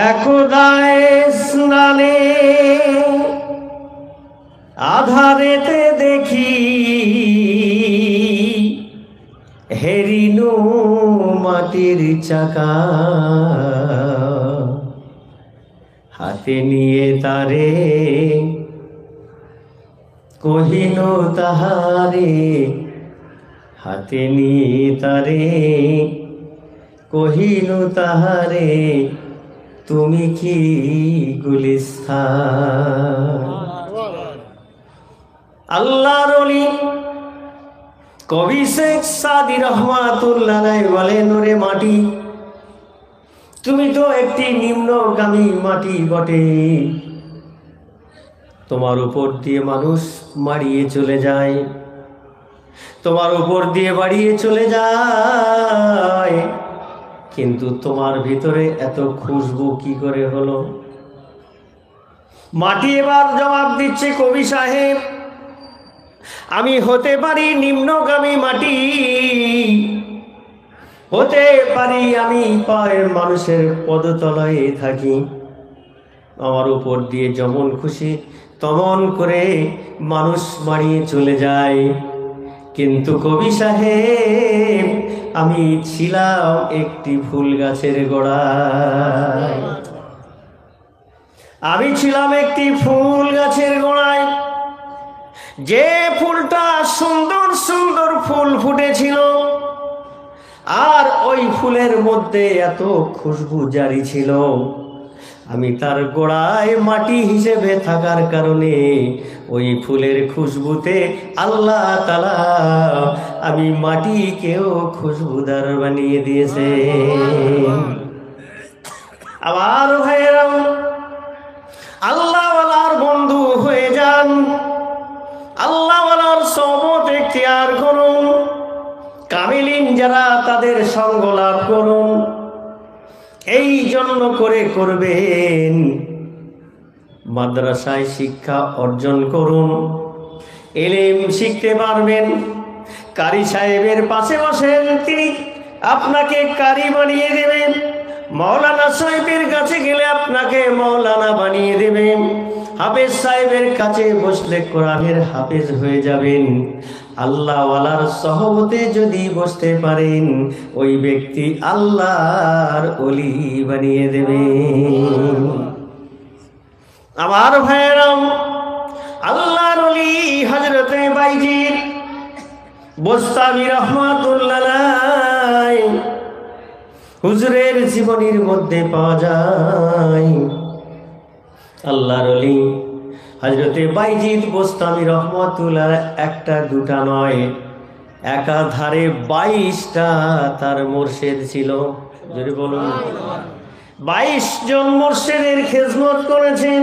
একদায় স্নানে আধারেতে দেখি হেরিনু মাটির চাকা, হাতে নিয়ে তারে কহিনু তাহারে, হাতে নিয়ে তারে কহিনু তাহারে, তুমি কি গুলিস্তান। আল্লাহর ওলি কবি শেখ সাদী রহমাতুল্লাহ আলাইহি বলেন, ওরে মাটি, তুমি তো একটি নিম্নগামী মাটি বটে, তোমার উপর দিয়ে মানুষ মারিয়ে চলে যায়, তোমার উপর দিয়ে বাড়িয়ে চলে যায়, কিন্তু তোমার ভিতরে এত খুশবু কি করে হলো? মাটি এবার জবাব দিচ্ছে, কবি সাহেব, আমি হতে পারি নিম্নগামী মাটি, হতে পারি আমি পায়ের মানুষের পদতলায় থাকি, আমার উপর দিয়ে যেমন খুশি তেমন করে মানুষ মারিয়ে চলে যায়, কিন্তু কবি সাহেব আমি ছিলাম একটি ফুল গাছের গোড়ায়, আমি ছিলাম একটি ফুল গাছের গোড়ায়, যে ফুলটা সুন্দর সুন্দর ফুল ফুটেছিল, আর ওই ফুলের মধ্যে এত খুশবু জারি ছিল, আমি তার গোড়ায় মাটি হিসেবে থাকার কারণে ওই ফুলের খুশবুতে আল্লাহ তাআলা আমি মাটিকেও খুশবুদার বানিয়ে দিয়েছে। আবার ভাইয়েরা, আল্লাহওয়ালার বন্ধু হয়ে যান, আল্লাহওয়ালার সোহবত ইখতিয়ার করুন, কামিলিন যারা তাদের সঙ্গ লাভ করুন, এই জন্য করে করবেন মাদ্রাসায় শিক্ষা অর্জন করুন, ইলম শিখতে পারবেন, কারি সাহেবের পাশে বসেন, তিনি আপনাকে কারি বানিয়ে দেবেন, মাওলানা সাহেবের কাছে গেলে আপনাকে মাওলানা বানিয়ে দেবেন, হাফেজ সাহেবের কাছে বসলে কোরআনের হাফেজ হয়ে যাবেন, আল্লাহওয়ালার সহবতে যদি বসতে পারেন ওই ব্যক্তি আল্লাহর ওলি বানিয়ে দেবেন। আমার ভাইয়েরাম, আল্লাহর ওলি হযরতে বাইজিদ বোস্তামি রহমাতুল্লাহ আলাইহি হুজুরের জীবনীর মধ্যে পাওয়া যায়। আল্লাহর ওলি হযরতে বাইজিদ বোস্তামি রহমাতুল্লাহ একটা দুটা নয়, একাধারে 22টা তার মুর্শিদ ছিল। যদি বলুন 22 জন মুর্শিদের খেদমত করেছেন,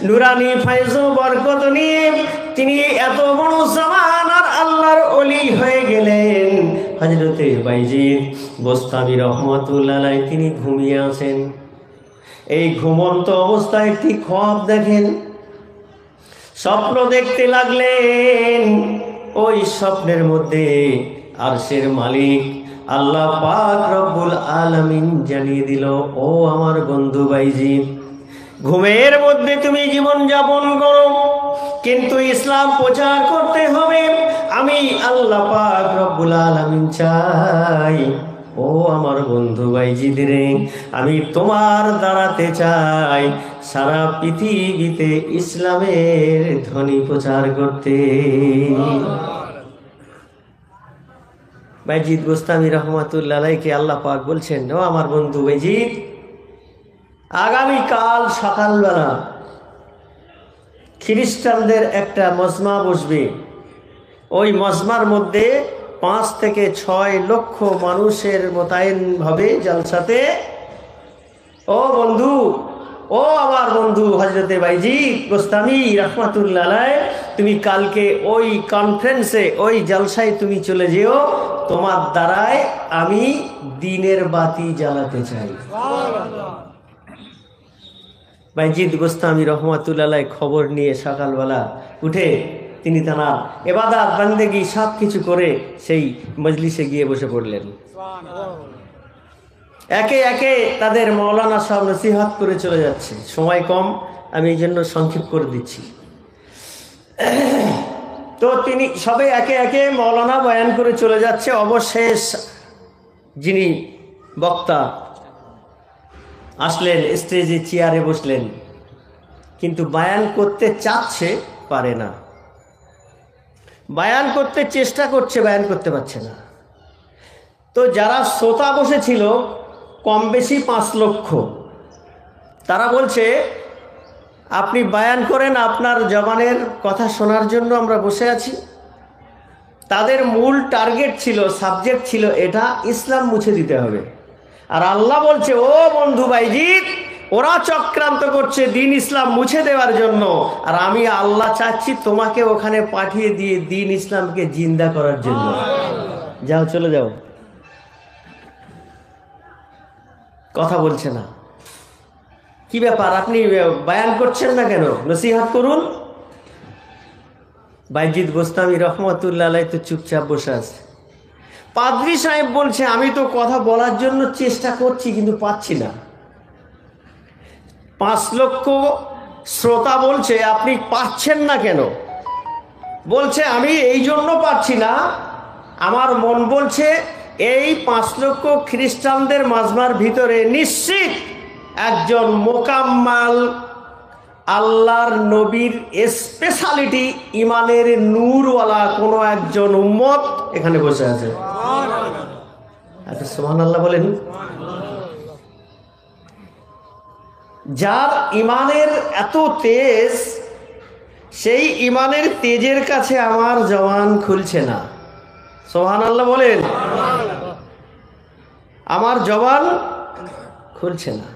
নুরানি ফায়জ ও বরকত নিয়ে তিনি এত বড় জামানার আল্লাহর ওলি হয়ে গেলেন। হযরতে বাইজিদ বোস্তামি রহমাতুল্লাহ আলাইহি তিনি ঘুমিয়ে আছেন, এই ঘুমন্ত অবস্থায় একটি খ্বাব দেখেন, স্বপ্ন দেখতে লাগলেন। ওই স্বপ্নের মধ্যে আরশের মালিক আল্লাহ পাক রব্বুল আলামিন জানিয়ে দিল, ও আমার বন্ধু বাইজিদ, ঘুমের মধ্যে তুমি জীবন যাপন করো, কিন্তু ইসলাম প্রচার করতে হবে, আমি আল্লাহ পাক রব্বুল আলামিন চাই, ও আমার বন্ধু বাইজিদ রে, আমি তোমার দাঁড়াতে চাই সারা পৃথিবীতে ইসলামের ধ্বনি প্রচার করতে। বাইজিদ বোস্তামি রহমাতুল্লাহ আলাইহিকে আল্লাহ পাক বলছেন, ও আমার বন্ধু বাইজিদ, আগামীকাল সকালবেলা খ্রিস্টানদের একটা মজমা বসবে, ওই মজমার মধ্যে 5 থেকে 6 লক্ষ মানুষের মোতায়েন হবে জলসাতে। ও বন্ধু, ও আমার বন্ধু হযরতে বাইজিদ বোস্তামি রহমাতুল্লাহ আলাইহি, তুমি কালকে ওই কনফারেন্সে, ওই জলসায় তুমি চলে যেও, তোমার দ্বারায় আমি দ্বীনের বাতি জ্বালাতে চাই। বাইজিদ বোস্তামি রহমাতুল্লাহ আলাইহি খবর নিয়ে সকালবেলা উঠে তিনি তার ইবাদত বন্দেগী সব কিছু করে সেই মজলিসে গিয়ে বসে পড়লেন। একে একে তাদের মৌলানা সাহেব নসিহত করে চলে যাচ্ছে। সময় কম, আমি এই জন্য সংক্ষেপ করে দিচ্ছি। তো তিনি সবে একে একে মৌলানা বয়ান করে চলে যাচ্ছে। অবশেষ যিনি বক্তা আসলেন, স্টেজে চেয়ারে বসলেন, কিন্তু বয়ান করতে চাচ্ছে, পারে না। বয়ান করতে চেষ্টা করছে, বয়ান করতে পারছে না। তো যারা শ্রোতা বসেছিল কম বেশি 5 লক্ষ, তারা বলছে আপনি বয়ান করেন, আপনার জবানের কথা শোনার জন্য আমরা বসে আছি। তাদের মূল টার্গেট ছিল, সাবজেক্ট ছিল এটা, ইসলাম মুছে দিতে হবে। আর আল্লাহ বলছে, ও বন্ধু ভাইজিৎ, ওরা চক্রান্ত করছে দিন ইসলাম মুছে দেওয়ার জন্য, আর আমি আল্লাহ চাচ্ছি তোমাকে ওখানে পাঠিয়ে দিয়ে দিন ইসলামকে জিন্দা করার জন্য। যাও, চলে যাও। কথা বলছে না। কি ব্যাপার, আপনি বয়ান করছেন না কেন? নসিহত করুন। বাইজিদ বোস্তামি রহমতুল্লাহ আলাইহি তো চুপচাপ বসে আছে। পাদ্রী সাহেব বলছে, আমি তো কথা বলার জন্য চেষ্টা করছি কিন্তু পাচ্ছি না। 5 লক্ষ শ্রোতা বলছে আপনি পাচ্ছেন না কেন? বলছে আমি এই জন্য পাচ্ছি না, আমার মন বলছে এই 5 লক্ষ খ্রিস্টানদের মাজমার ভিতরে নিশ্চিত একজন মোকাম্মাল আল্লাহর নবীর স্পেশালিটি ইমানের নূরওয়ালা কোনো একজন উম্মত এখানে বসে আছে। আচ্ছা, সুবহানাল্লাহ বলেন। যার ইমানের এত তেজ, সেই ইমানের তেজের কাছে আমার জবান খুলছে না। সুবহানাল্লাহ বলেন। আমার জবান খুলছে না।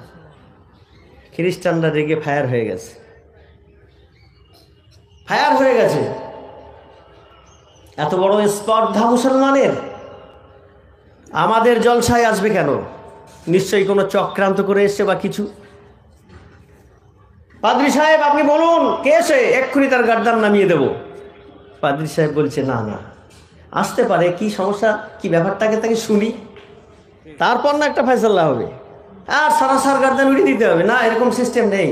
খ্রিস্টানরা রেগে ফায়ার হয়ে গেছে, ফায়ার হয়ে গেছে। এত বড় স্পর্ধা মুসলমানের, আমাদের জলসায় আসবে কেন? নিশ্চয়ই কোনো চক্রান্ত করে এসছে বা কিছু। পাদ্রী সাহেব আপনি বলুন কে এসে, এক্ষুনি তার গার্দান নামিয়ে দেব। পাদ্রী সাহেব বলছে না না, আসতে পারে, কি সমস্যা, কি ব্যাপারটাকে তাকে শুনি, তারপর না একটা ফয়সালা হবে। আর সারাসার গার্দান উড়িয়ে দিতে হবে না, এরকম সিস্টেম নেই।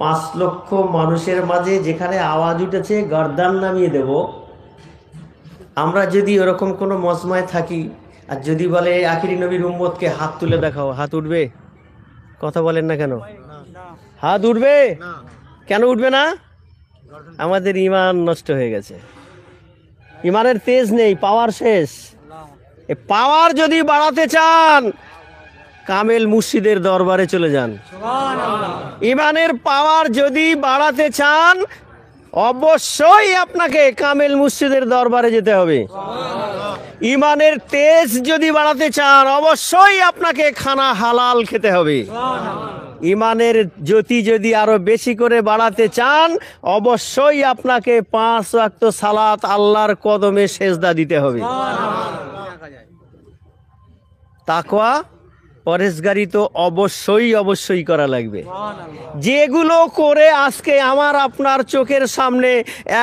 5 লক্ষ মানুষের মাঝে যেখানে আওয়াজ উঠেছে গার্দান নামিয়ে দেব, আমরা যদি ওরকম কোনো মজমায় থাকি আর যদি বলে আখিরি নবীর উম্মতকে হাত তুলে দেখাও, হাত উঠবে? কথা বলেন না কেন? হাত উঠবে কেন? উঠবে না। আমাদের ইমান নষ্ট হয়ে গেছে, ইমানের তেজ নেই, পাওয়ার শেষ। পাওয়ার যদি বাড়াতে চান কামেল মুর্শিদের দরবারে চলে যান। ইমানের পাওয়ার যদি বাড়াতে চান অবশ্যই আপনাকে কামেল মুর্শিদের দরবারে যেতে হবে। ইমানের তেজ যদি বাড়াতে চান অবশ্যই আপনাকে খানা হালাল খেতে হবে। ইমানের জ্যোতি যদি আরো বেশি করে বাড়াতে চান অবশ্যই আপনাকে 5 ওয়াক্ত সালাত আল্লাহর কদমে সেজদা দিতে হবে। তাকওয়া পরেশগারি তো অবশ্যই করা লাগবে। যেগুলো করে আজকে আমার আপনার চোখের সামনে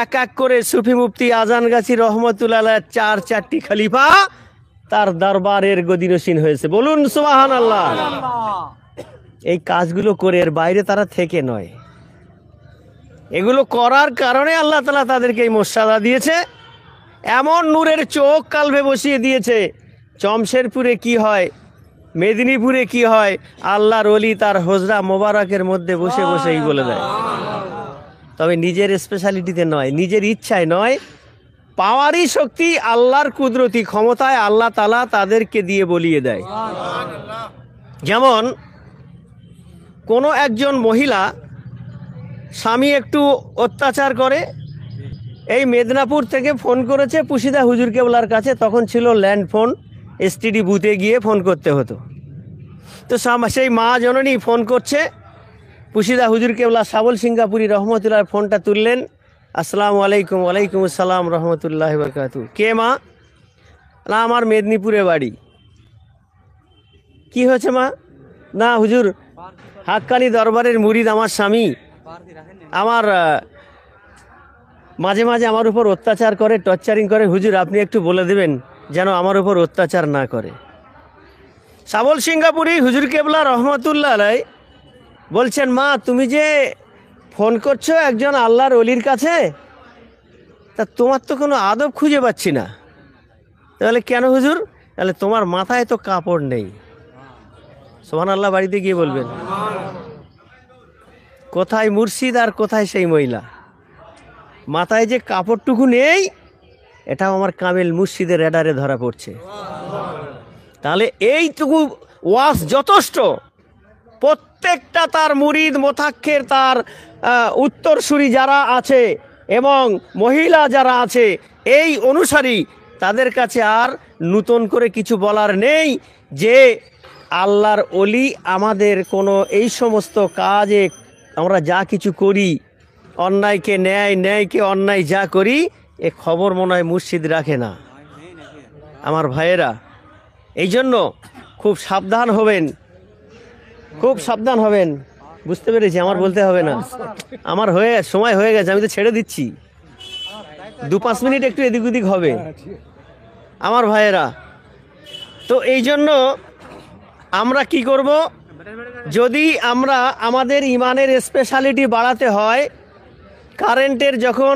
এক এক করে সুফি মুফতি আজানগাছি রহমতুল্লাহ 4টি খলিফা তার দরবারের গদিনসীন হয়েছে। বলুন সুবহানাল্লাহ। এই কাজগুলো করে এর বাইরে তারা থেকে নয়, এগুলো করার কারণে আল্লাহ তাআলা তাদেরকে এই মর্যাদা দিয়েছে। এমন নূরের চোখ কালবে বসিয়ে দিয়েছে, চমশেরপুরে কি হয়, মেদিনীপুরে কি হয়, আল্লাহর ওলি তার হুজরা মোবারকের মধ্যে বসে বসেই বলে দেয়। তবে নিজের স্পেশালিটিতে নয়, নিজের ইচ্ছায় নয়, পাওয়ারই শক্তি আল্লাহর কুদরতি ক্ষমতায় আল্লাহ তাআলা তাদেরকে দিয়ে বলিয়ে দেয়। যেমন কোনো একজন মহিলা স্বামী একটু অত্যাচার করে, এই মেদিনীপুর থেকে ফোন করেছে পুশিদা হুজুর কেবলার কাছে, তখন ছিল ল্যান্ড ফোন, এসটিডি বুথে গিয়ে ফোন করতে হতো। তো সেই মা জননী ফোন করছে, পুশিদা হুজুর কেবলা সাবল সিঙ্গাপুরি রহমতুল্লাহ ফোনটা তুললেন। আসসালামু আলাইকুম। ওয়ালাইকুম আসসালাম রহমতুল্লাহ বারাকাতু। কে মা? না আমার মেদিনীপুরে বাড়ি। কি হয়েছে মা? না হুজুর, হাক্কানি দরবারের মুরিদ আমার স্বামী, আমার মাঝে মাঝে আমার উপর অত্যাচার করে, টর্চারিং করে। হুজুর আপনি একটু বলে দেবেন যেন আমার উপর অত্যাচার না করে। সাবল সিঙ্গাপুরি হুজুর কেবলা রহমতুল্লাহ আলাই বলছেন, মা তুমি যে ফোন করছো একজন আল্লাহর ওলির কাছে, তা তোমার তো কোনো আদব খুঁজে পাচ্ছি না। তাহলে কেন হুজুর? তাহলে তোমার মাথায় তো কাপড় নেই। সুবহানাল্লাহ বাড়িতে গিয়ে বলবেন। কোথায় মুর্শিদ আর কোথায় সেই মহিলা? মাথায় যে কাপড়টুকু নেই, এটাও আমার কামেল মুর্শিদের রেডারে ধরা পড়ছে। তাহলে এইটুকু ওয়াজ যথেষ্ট। প্রত্যেকটা তার মুরিদ মোতাক্ষের, তার উত্তরসূরি যারা আছে এবং মহিলা যারা আছে, এই অনুসারী, তাদের কাছে আর নূতন করে কিছু বলার নেই যে আল্লাহর ওলি আমাদের কোনো এই সমস্ত কাজে আমরা যা কিছু করি, অন্যায়কে ন্যায়, ন্যায়কে অন্যায় যা করি, এ খবর মনে হয় মুর্শিদ রাখে না। আমার ভাইয়েরা, এই জন্য খুব সাবধান হবেন, খুব সাবধান হবেন। বুঝতে পেরেছি, আমার বলতে হবে না, আমার সময় হয়ে গেছে, আমি তো ছেড়ে দিচ্ছি। 2-5 মিনিট একটু এদিক ওদিক হবে আমার ভাইয়েরা। তো এই জন্য আমরা কি করব? যদি আমরা আমাদের ইমানের স্পেশালিটি বাড়াতে হয়, কারেন্টের যখন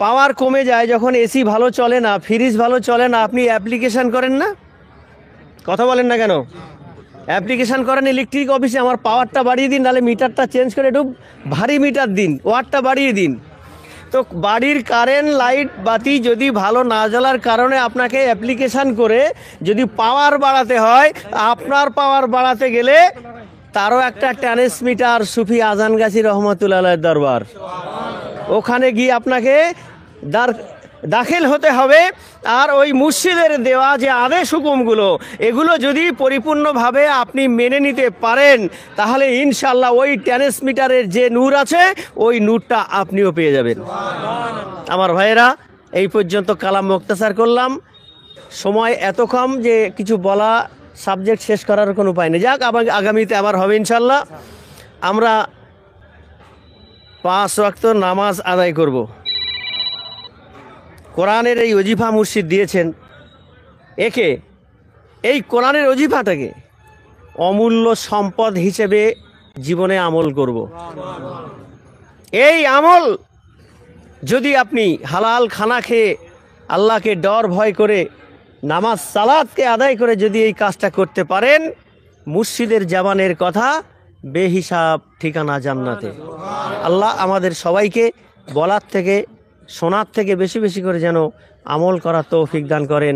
পাওয়ার কমে যায়, যখন এসি ভালো চলে না, ফ্রিজ ভালো চলে না, আপনি অ্যাপ্লিকেশান করেন না? কথা বলেন না কেন? অ্যাপ্লিকেশান করেন ইলেকট্রিক অফিসে, আমার পাওয়ারটা বাড়িয়ে দিন, নাহলে মিটারটা চেঞ্জ করে একটু ভারী মিটার দিন, ওয়াটটা বাড়িয়ে দিন। তো বাড়ির কারেন্ট, লাইট, বাতি যদি ভালো না জ্বলার কারণে আপনাকে অ্যাপ্লিকেশান করে যদি পাওয়ার বাড়াতে হয়, আপনার পাওয়ার বাড়াতে গেলে তারও একটা ট্রান্সমিটার সুফি আজানগাছি রহমতুল্লাহ দরবার, ওখানে গিয়ে আপনাকে দাখিল হতে হবে। আর ওই মুর্শিদের দেওয়া যে আদেশ হুকুমগুলো, এগুলো যদি পরিপূর্ণভাবে আপনি মেনে নিতে পারেন, তাহলে ইনশাল্লাহ ওই ট্রান্সমিটারের যে নূর আছে, ওই নূরটা আপনিও পেয়ে যাবেন। আমার ভাইয়েরা, এই পর্যন্ত কালাম মুক্তাসার করলাম। সময় এত কম যে কিছু বলা, সাবজেক্ট শেষ করার কোনো উপায় নেই। যাক, আগামীতে আবার হবে ইনশাল্লাহ। আমরা 5 ওয়াক্ত নামাজ আদায় করব। কোরআনের এই ওজিফা মুর্শিদ দিয়েছেন, একে, এই কোরআনের ওজিফাটাকে অমূল্য সম্পদ হিসেবে জীবনে আমল করব। এই আমল যদি আপনি হালাল খানা খেয়ে, আল্লাহকে ডর ভয় করে, নামাজ সালাতকে আদায় করে যদি এই কাজটা করতে পারেন, মুর্শিদের জামানের কথা বেহিসাব ঠিকানা জান্নাতে। আল্লাহ আমাদের সবাইকে বলার থেকে, শোনার থেকে বেশি বেশি করে যেন আমল করার তৌফিক দান করেন।